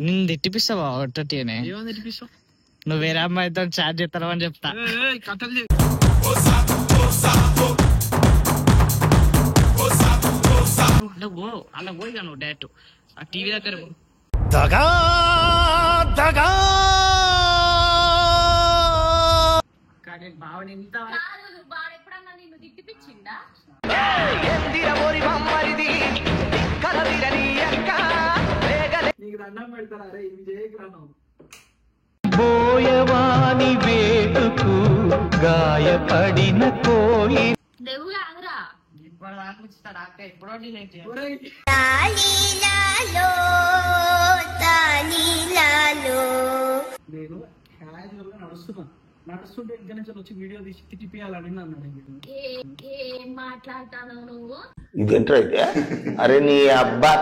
నిన్ను తిట్టిపిస్తావా ఒట్టటినే? ఏమని తిట్టిపిస్తావు? నువ్వు వేరే అమ్మాయితో చాట్ చేస్తావు అని చెప్తా. కథలు అలా పోయి నువ్వు డైరెక్ట్ ఆ టీవీ దగ్గర బావని ఇంత నీకు దండం పెడతారా రే ఇవి చేయకురాను. బోయవాని వేటుకు గాయపడిన కోయి ఇప్పుడు ఆలోచిస్తాడు అక్క ఎప్పుడో నేను క్యాజువల్ గా నడుస్తుంటే ఇంకా నుంచి వచ్చి వీడియో తీసి తిట్టిపియాలని అన్నాడు. ఏం మాట్లాడతాను నువ్వు? ఇదేంట్రా అయితే? అరే నీ అబ్బా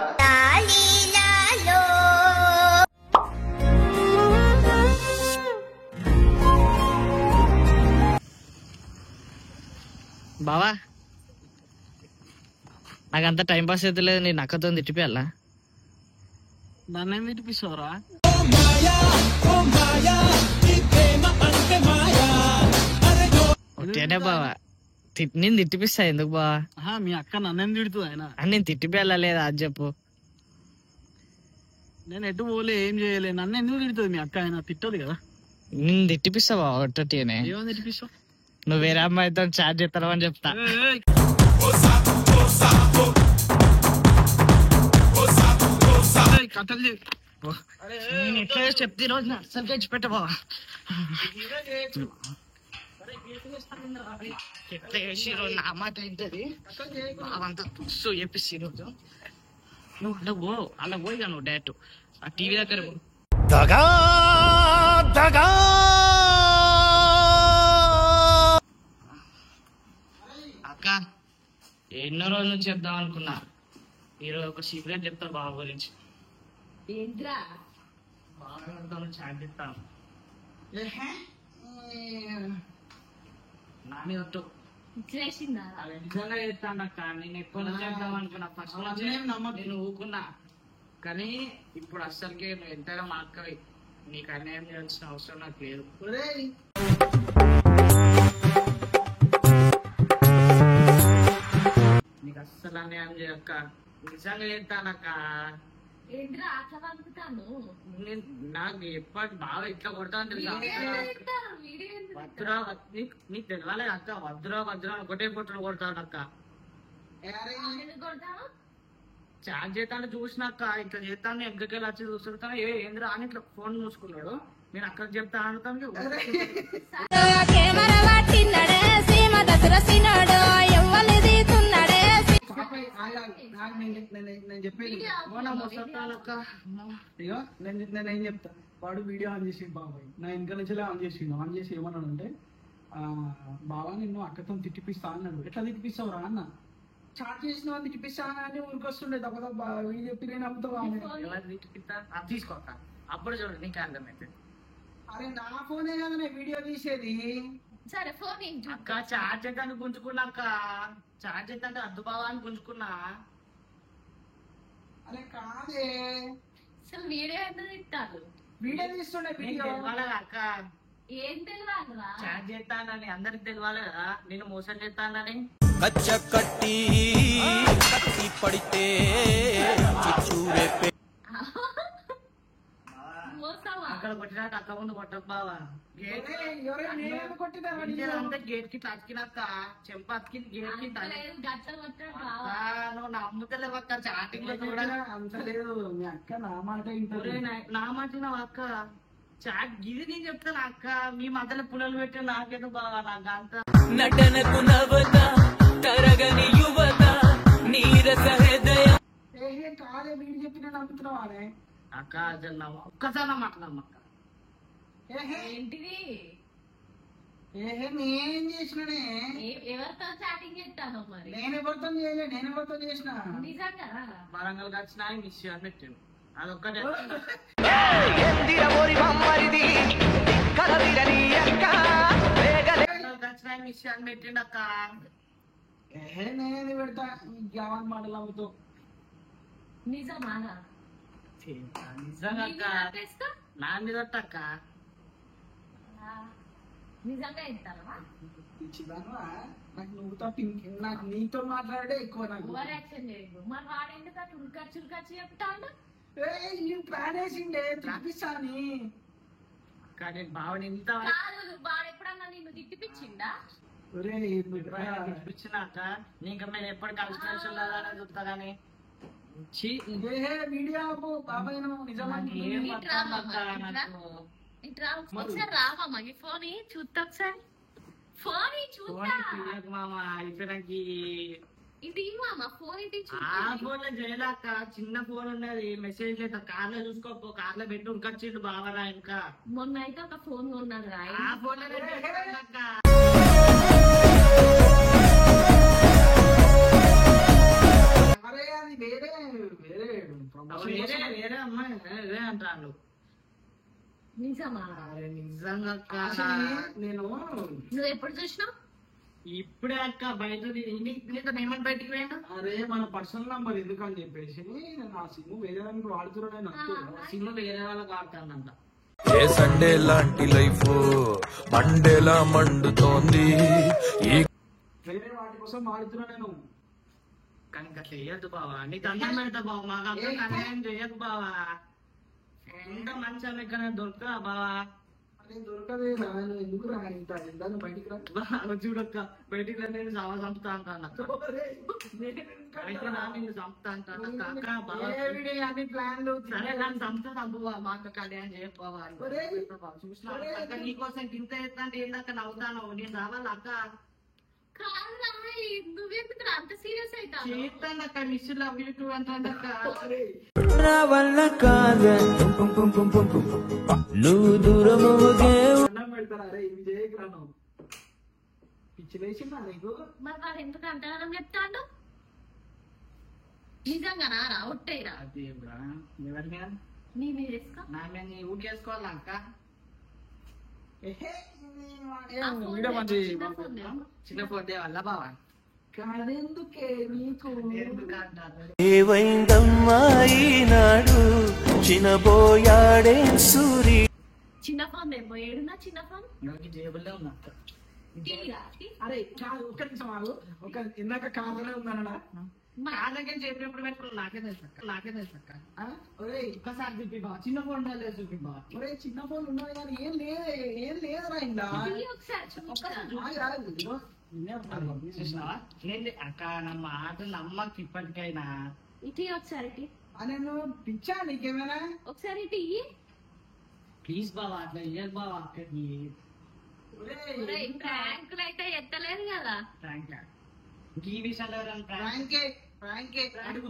బావా నాకంత టైం పాస్ అయితే లేదు, నేను అక్కతో తిట్టిపోయాలా? నన్ను ఏం తిట్టిపిస్తావురా? ఒకటేనే బావా, నేను తిట్టిపిస్తా. ఎందుకు బావా? మీ అక్క నన్నేం తిడుతుంది ఆయన? నేను తిట్టిపోయాలా లేదా అది చెప్పు. నేను ఎటు పోలే ఏం చేయలే, నన్ను ఎందుకు తిడుతుంది మీ అక్క? ఆయన తిట్టదు కదా. నిన్ను తిట్టిపిస్తావా ఒట్టటినే? ఏమని తిట్టిపిస్తావు? నువ్వు వేరే అమ్మాయితో చాట్ చేస్తావు అని చెప్తా. కథలు నేను ఎట్లా చెప్తే రోజు అసలు తెచ్చి పెట్టబా. ఎట్లా చేసి రోజు నా మాట ఏంటది అంతా తుస్సు చెప్పేసి రోజు నువ్వు అలా పోయి నువ్వు డైరెక్ట్ ఆ టీవీ దగ్గర అక్క ఎన్నో రోజుల నుంచి చెప్దాం అనుకున్నా. ఈరోజు ఒక సీక్రెట్ చెప్తాను బాబు గురించి. బాగా చాట్ చెప్తాను నాని వద్దు నిజంగా చెప్తాను అక్క. నేను ఎప్పుడు నుంచి చెప్దాం అనుకున్నా, ఫస్ట్ నుంచి నేను ఊకున్నా. కానీ ఇప్పుడు అస్సలకి నువ్వు ఎంతైనా మా అక్కవి, నీకు అన్యాయం చేయాల్సిన అవసరం నాకు లేదు. నీకు అస్సలు అన్యాయం చేయక్క, నిజంగా చెప్తానక్క. నాకు ఎప్పటి బాగా ఇట్లా కొడతాను వద్దురా, నీకు తెలవాలి అక్క. వద్దురా వద్దురా ఒకటే కొట్టడం కొడతాను అక్క. చాట్ చేస్తాను చూసినాక ఇట్లా చేస్తాను ఎగ్గకెళ్ళి వచ్చి చూస్తుంటాను. ఏంద్రా అని ఇట్లా ఫోన్ చూసుకున్నాడు. నేను అక్కడికి చెప్తా అనుతాను. నేను చెప్పేది నేనేం చెప్తా. వాడు వీడియో ఆన్ చేసి బాబాయ్ నా ఇంకా నుంచి ఆన్ చేసి ఏమన్నాడు అంటే, బాబా నిన్ను అక్కతో తిట్టిపిస్తా అన్నాడు. ఎట్లా తిట్టిపిస్తావు రా అన్న? చాట్ చేసిన వాళ్ళు తిట్టిపిస్తా అని ఊరికొస్తుండే తప్ప వీడియో చెప్పి నేను అమ్ముతావా తీసుకోక అప్పుడు చూడు నీకు అర్థమైతే. అరే నా ఫోనే కదా నేను వీడియో తీసేది. సరే ఫోన్ అక్క చాట్ చేద్దాన్ని గుంజుకున్నాక, చాట్ చేద్దాన్ని అద్దు బావా అని గుంజుకున్నా. అరే కాదే అసలు వీడియో ఎంత తిట్టారు? వీడియో తీస్తుండే వీడియో అక్క. ఏం తెలియాలి? చాట్ చేస్తానని అందరికి తెలియాలి కదా, నేను మోసం చేస్తానని. కచ్చ కట్టి పడితే అక్కడ కొట్టినాక అక్క ముందు కొట్టకు బావా. గేట్ కి తక్కినాక చెంప అతికింది గేట్ కి. నువ్వు నమ్ముతలేవు అక్క, చాటింగ్ లో కూడా అంత లేదు. మీ అక్క నా మాట నా మాట అక్క. చాట్ గిది నేను చెప్తాను అక్క. మీ మధ్యలో పుల్లలు పెట్టి నాకేదో బావా. నాకు అంత నటనకు నవత తరగని యువత నీరస హృదయ కాదే వీడు చెప్పిన నమ్ముతున్నావా అక్క? ఒక్కసారి మాట్లాడమ్మక్క. ఏంటిది? నేనేం చేసిననే? ఎవరితో చాటింగ్ చేస్తాను మరి? నేను ఎవరితో చేయలే, నేను ఎవరితో చేసిన? నిజంగా వరంగల్ వచ్చిన మిస్ అని పెట్టాను. అదొక్కటే మిస్ అని పెట్టిండు అక్క. నేనేది పెడతా జవాన్ మాటలు అమ్ముతూ. నిజమా? నిజంగా అక్క వేస్తా నా మీద అక్క నిజంగా ఇస్తావా? పిచ్చిదానా? నాకు నువ్వు తప్ప నాకు నీతో మాట్లాడే ఎక్కువ నాకు. ఓవర్ యాక్షన్ చేయదు. మరి వాడేందుకు అట్లా ఉల్కచ్చి చెప్తాడు? నేను ప్లాన్ వేసిండే తిప్పిస్తాని. కానీ బావని ఇంత కాదు, వాడు ఎప్పుడన్నా నిన్ను తిట్టిపిచ్చిండా? ఇప్పించినాక నీకు మేము ఎప్పుడు కన్స్ట్రక్షన్ చూస్తా కానీ వీడియో బాబాయ్ నిజమానికి ఏం ఇట్రా అర్థం అక్క ఇట్రా. నాకు. ఇట్రా ఒకసారి రావా మగి ఫోన్ చూస్తా ఒకసారి. ఫోన్ చూస్తా. ఫోన్ మామ అయిపోయినాకి ఇది మామ ఫోన్ ఇది ఆ ఫోన్ లో చేయలేక చిన్న ఫోన్ ఉన్నది మెసేజ్ లేదు కార్లో చూసుకోపో కార్లో పెట్టి ఉరికొచ్చిండు బావరా ఇంకా మొన్న అయితే ఒక ఫోన్ కొన్నది రా. ఆ ఫోన్ లో అక్క అరే అది వేరే వేరే వేరే వేరే అమ్మాయి వేరే అంటాను. నిజమా? అరే నిజంగా అక్క నేను నువ్వు ఎప్పుడు చూసినావు? ఇప్పుడే అక్క బయట నీతో ఏమని బయటికి పోయినా అరే మన పర్సనల్ నంబర్ ఎందుకని చెప్పేసి నేను ఆ సిమ్ వేరే దానికి వాడుతున్నాను అంతే. సిమ్ వేరే వాళ్ళకి ఆడుతానంట. ఏ సండే లాంటి లైఫ్ మండేలా మండుతోంది ఈ వేరే వాటి కోసం వాడుతున్నా నేను. కానీ అట్లా చేయొద్దు బావా, నీకు అందరం పెడతా బావ, మాకు అందరం అన్యాయం చేయకు బావా. ఎంత మంచి ఎక్కడ దొరకదా బావా? అరే దొరకదే రా, నువ్వు ఎందుకు రా ఇంత ఇందాక బయటికి రా. బావ చూడక్క బయటికి రా, నేను చంపుతా అంటాను అక్క. అయితే నా నిన్ను చంపుతా అంటాను అక్క. అక్క బావ అన్ని ప్లాన్లు సరే కానీ చంపువా, మాకు కళ్యాణం చేయకపోవా ఒరే. చూసిన అక్క నీకోసం ఇంత ఎత్తా అంటే ఏందక్క నవ్వుతాను, నేను రావాలి అక్క. కాదు రా, నువ్వెందుకు అంత సీరియస్ అవుతావు? చేస్తాను అక్క, మిస్ లవ్ యూ టూ అంటాను అక్క. నా వల్ల కాదే నువ్వు దూరమవుగే అన్నం పెడతారా? అరే ఇవి చేయకురా నువ్వు. పిచ్చి వేసిందా నీకు? మరి వాడు ఎందుకు అంతగానం చెప్తాడు? నిజంగానా రా? ఒట్టేరా అది బ్రా, ఎవరి మీద? నీ మీద వేసుకో. నా మీద నీ ఊకేసుకోవాలా అక్క? ఏహే, ఆ ఫోన్ వీడియో తెప్పు, మంచి చిన్న ఫోన్ తెప్పు. చిన్న పోతే వల్ల బావా కాదెందుకే నీకు ఎందుకు అంటారు? ఏవైందమ్మా ఈనాడు చినబోయాడే సూరి చిన్న ఫోన్ తెప్పు. ఏడున్నా చిన్న ఫోన్? నాకు జేబుల్లో ఉన్నా అక్క. అరే కాదు ఒక్క నిమిషం ఆగు. ఒక ఇందాక కాదనే ఉందన్నా. కాళ్ళకి చెప్పినప్పుడు పెట్టుకున్నా నాకే తెలుసు అక్క, నాకే తెలుసు అక్క. ఒరే ఒక్కసారి చూపి బావ, చిన్న ఫోన్ లేదు చూపి బావ. ఒరే చిన్న ఫోన్ ఉన్నది కానీ ఏం లేదురా ఇందా. ఒకసారి చూస్తా. చూసినావా? ఏంది అక్క, నా మాట నమ్మకి ఇప్పటికైనా. ఇటీ ఒకసారి ఇటీ. నేను పిచ్చా నీకేమైనా? ఒకసారి ఇటీ ఇయ్యి. ప్లీజ్ బావా అట్లా ఇయ్యదు బావా అక్కకి. ఒరేయ్, ప్రాంకులు అయితే ఎత్తలేదు కదా. ప్రాంక్ ఈ విషయంలో ఎవరైనా ప్రాంక్ ప్రాంకే ప్రాంకే అడుగు,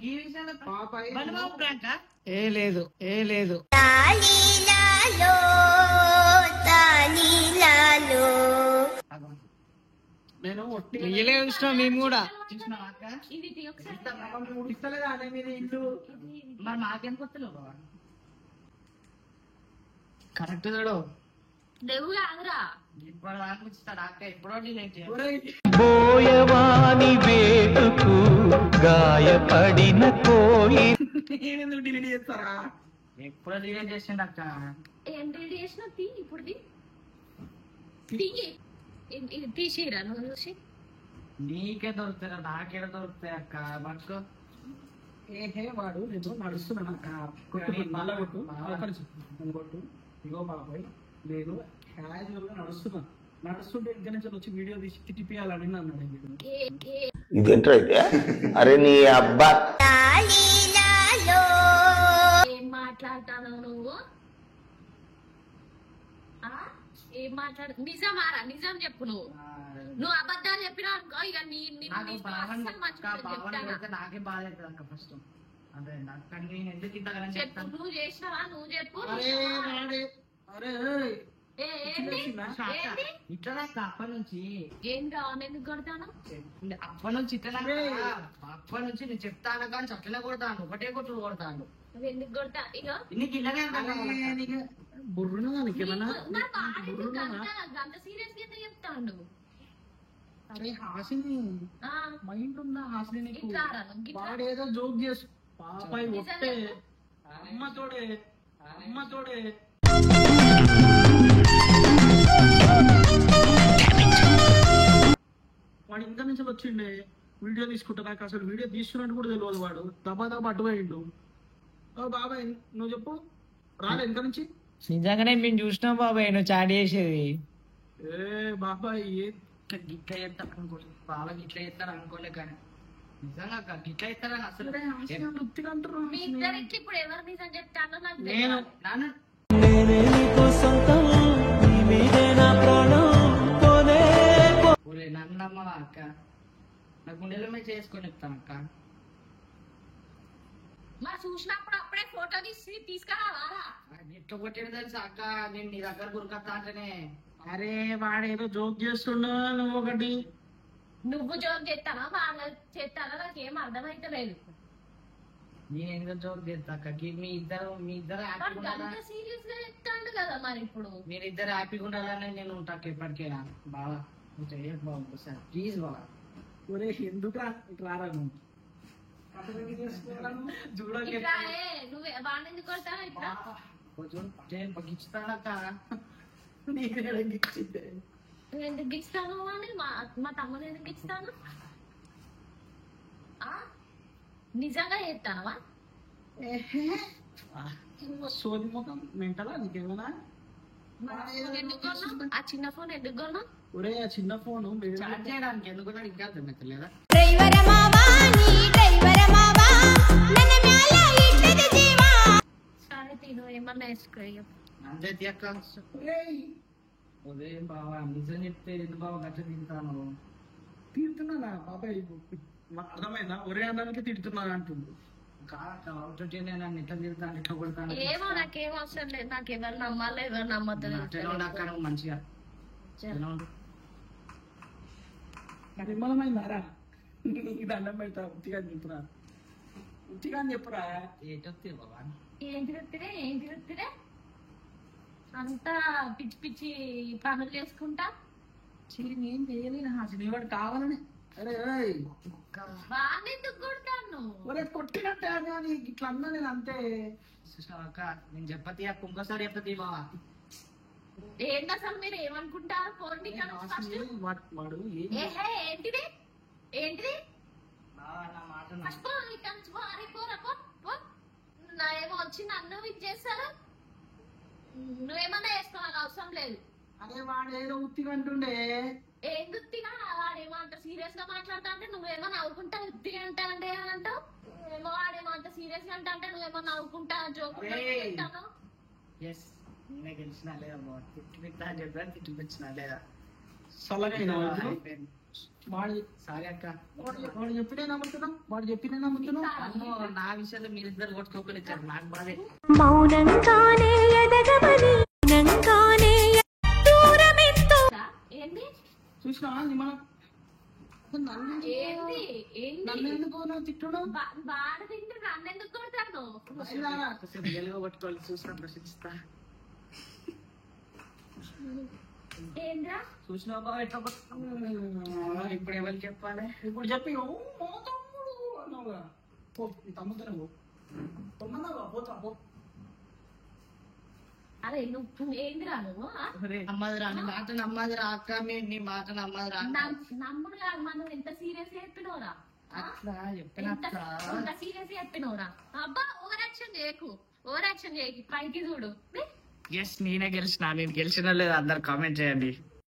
ఈ విషయంలో పాప బలి బాబు ప్రాంక్ ఏ లేదు ఏ లేదు. నేను ఒట్టి చూసినాం మేము కూడా చూసినావా అక్క? ఇది ఇటీ ఒకసారి. ఇస్తలేదా అనే మీద ఇల్లు మరి మాకేం కొత్తలేవు బావా? కరెక్ట్ చూడు, లేవు కాదురా. ఇప్పుడు దాకా ఇస్తాడు అక్క, ఎప్పుడో డిలేట్ చేయాలి. ఒరేయ్ పోయవాని వేటుకు గాయపడిన కోయి నేనెందుకు డిలీట్ చేస్తారా? ఎప్పుడో డిలేట్ చేసిండు అక్క. ఏం రెడీ చేసినా తీ ఇప్పుడు ఇది తీసిరా నువ్వు చూసి. నీకే దొరుకుతారా, నాకేడ దొరుకుతాయి అక్క? పట్టుకో. ఏహే వాడు నేను నడుస్తున్నాను అక్క. కొట్టు మళ్ళా కొట్టు. నేను కొట్టు. ఇగో బాబాయ్ నేను క్యాజువల్ గా నడుస్తుంటే ఇంటి నుంచి వచ్చి వీడియో తీసి తిట్టిపియాలని అన్నాడు. ఇదేంట్రా అయితే? అరే నీ అబ్బా ఏం మాట్లాడతావు నువ్వు? ఏం మాట్లాడు? నిజమారా? నిజం చెప్పు. నువ్వు అబద్ధాలు చెప్పినా అనుకో, ఇక నాకు బావని అక్క, బావని చెప్తాను. పెడితే నాకే బాధ అవుతుంది అక్క. ఫస్ట్ అదే నాకు నేను ఎందుకు ఇంతగానని చెప్పు, చెప్తాను. నువ్వు చేసినావా? నువ్వు చెప్పు. అరే వాడే అరే ఏంటి? ఏంటి? ఇట్లా అక్క అప్పటి నుంచి ఏం కావాలి? ఎందుకు కొడతాను? అప్పటి నుంచి ఇట్లా అప్పటి నుంచి నేను చెప్తాను కానీ అట్లనే కొడతాను, ఒకటే కొట్టు కొడతాను. నువ్వు ఎందుకు కొడతా? ఇక నీకు ఇలానే అంటాను. బుర్రునా నీకేమన్నా? అంత సీరియస్ గా ఎందుకు చెప్తాను? అరే హాసిని మైండ్ ఉందా హాసిని నీకు? ఇట్లా రా నువ్వు, ఇట్లా. వాడేదో జోక్ చేసు పాపాయి ఒట్టే అమ్మతోడే అమ్మతోడే వాడు ఇంకా నుంచి వచ్చిండే వీడియో తీసుకుంటా. నాకు అసలు వీడియో తీసుకున్నట్టు కూడా తెలియదు. వాడు దబా అడ్డుపోయిండు. ఓ బాబాయ్ నువ్వు చెప్పు రాలే ఇంకా నుంచి. నిజంగానే మేము చూసినాం బాబాయ్ నువ్వు చాట్ చేసేది. ఏ బాబాయ్ గిట్లా చేస్తారు అనుకోలేదు. బాగా గిట్లా చేస్తారు అనుకోలే. కానీ నిజంగా గిట్లా చేస్తారని అసలు వృత్తిగా అంటారు. మీ ఇద్దరికి ఇప్పుడు ఎవరు నిజం చెప్తానో నాకు నేను తెలియదు. నాన్న నేనే నీకో సొంతం నీ మీదే నా ప్రాణం పోనే ఒరే నన్ను నమ్మవా అక్క? నా గుండెలమే చేసుకొని చెప్తాను అక్క. మరి చూసినప్పుడు అప్పుడే ఫోటో తీసి తీసుకురావాలా? ఎట్లా కొట్టేది తెలుసా అక్క? నేను నీ దగ్గర గురికొస్తా అంటేనే. అరే వాడేదో జోక్ చేస్తుండో నువ్వు ఒకటి. నువ్వు జోక్ చేస్తానా వాళ్ళు చేస్తానా నాకేం అర్థమైతలేదు. నేను ఎందుకు జోక్ చేస్తా అక్క? మీ ఇద్దరు హ్యాపీగా ఉండాలా? సీరియస్ గా చెప్తాడు కదా మరి ఇప్పుడు. మీరిద్దరు హ్యాపీగా ఉండాలని నేను ఉంటాను ఎప్పటికైనా. బాగా బాబు సార్ ప్లీజ్ బాగా. ఒరే ఎందుకు రారా నువ్వు చూడకే ఇట్లా నువ్వు వాడిని ఎందుకు కొడతావు ఇట్లా? కొంచెం పగిస్తానక్క. నీకు నువ్వు ఎందుకు ఇస్తాను అని మా తమ్ముడు ఎందుకు ఇస్తాను? నిజంగా చేస్తానవా? సోది ముఖం మెంటలా నీకేమన్నా? ఎందుకు కొన్నావు? ఆ చిన్న ఫోన్ ఎందుకు కొన్నావు? ఒరే ఆ చిన్న ఫోన్ చాట్ చేయడానికి ఎందుకు ఇంకా అర్థమవుతలేదా? సరే తిను ఏమన్నా వేసుకో. అంతే అక్క. ఉదయం బావా నిజం చెప్తే ఎందుకు బావ గట్ల తింటాను? తిడుతున్నానా బాబాయ్? అర్థమైందా? ఒరే అన్నానికి తిడుతున్నాను అంటుంది. అవుతుంటే నేను నన్ను ఎట్లా తిడతాను ఎట్లా కొడతాను? ఏమో నాకేం అవసరం లేదు. నాకు ఎవరు నమ్మాలి ఎవరు నమ్మద్దు. అక్క నువ్వు మంచిగా నిర్మలమైందారా? నీకు దండం పెడతా. ఉత్తిగా చెప్పురా ఉత్తిగా చెప్పురా. ఏంటొస్తే బాబా? ఏంటి వృత్తిరే అంతా పిచ్చి పిచ్చి పనులు చేసుకుంటా. ఏం చేయలేదు అసలు వాడు కావాలని. అరే బాగా ఎందుకు కొడతాను? ఒరే కొట్టినట్టే కానీ ఇట్లా అన్నా నేను అంతే. అక్క నేను చెప్పతి అక్క ఇంకోసారి చెప్పతి బావా. ఏంటి అసలు మీరు ఏమనుకుంటారు? పోండి ఫస్ట్. వాడు ఏహే ఏంటిది ఏంటిది నా మాట ఫస్ట్ ఇక్కడ నుంచి పారిపోరా పో. నా ఏమో వచ్చి నన్ను ఇది చేస్తారా? నువ్వేమన్నా వేసుకోవాలి అవసరం లేదు. అదే వాడు ఏదో ఉత్తిగా అంటుండే. ఏం గుర్తిగా వాడేమో అంత సీరియస్ గా మాట్లాడతా అంటే నువ్వేమో నవ్వుకుంటా ఉత్తిగా అంటా అంటే అని అంటావు. ఏమో వాడేమో అంత సీరియస్ గా అంటా అంటే నువ్వేమో నవ్వుకుంటా జోకుంటాను. ఎస్ నేనే గెలిచినా లేదా బావ? తిట్టిపిస్తా అని చెప్పాను తిట్టిపించినా లేదా? సొల్లగా వాడు సారీ అక్క. వాడు చెప్పినే నమ్ముతున్నాం. వాడు చెప్పినే నమ్ముతున్నాం. అమ్మో నా విషయంలో మీరిద్దరు కొట్టుకోకలేదు ఇచ్చారు నాకు బాధే. మౌనంగానే ఎదగమని మౌనంగానే దూరమెంతో ఏంది చూసినా మనం ఏంది ఏంది నన్ను ఎందుకు నువ్వు తిట్టడం? బాగా తింటే నన్ను ఎందుకు కొడతాను? రియల్గా పట్టుకోవాలి చూసిన ప్రశ్నిస్తా. ఏంద్రా చూసిన బావ ఎట్లా ఇప్పుడు ఎవరికి చెప్పాలి? ఇప్పుడు చెప్పి "ఓ, మా తమ్ముడు" అన్నావుగా. పో నీ తమ్ముడు నువ్వు తొమ్మన్నావుగా, పోతా పో. అరే నువ్వు ఏందిరా నువ్వు? నమ్మదురా నీ మాట నమ్మదురా అక్క. నీ మాట నమ్మదురా. నమ్ముడు కాదు మనం ఎంత సీరియస్ చెప్పినవరా? అట్లా చెప్పిన ఎంత సీరియస్ చెప్పినవరా? అబ్బా ఓవర్ యాక్షన్ చేయకు పైకి చూడు. ఎస్ నేనే గెలిచిన. నేను గెలిచిన లేదు అందరు కామెంట్ చేయండి.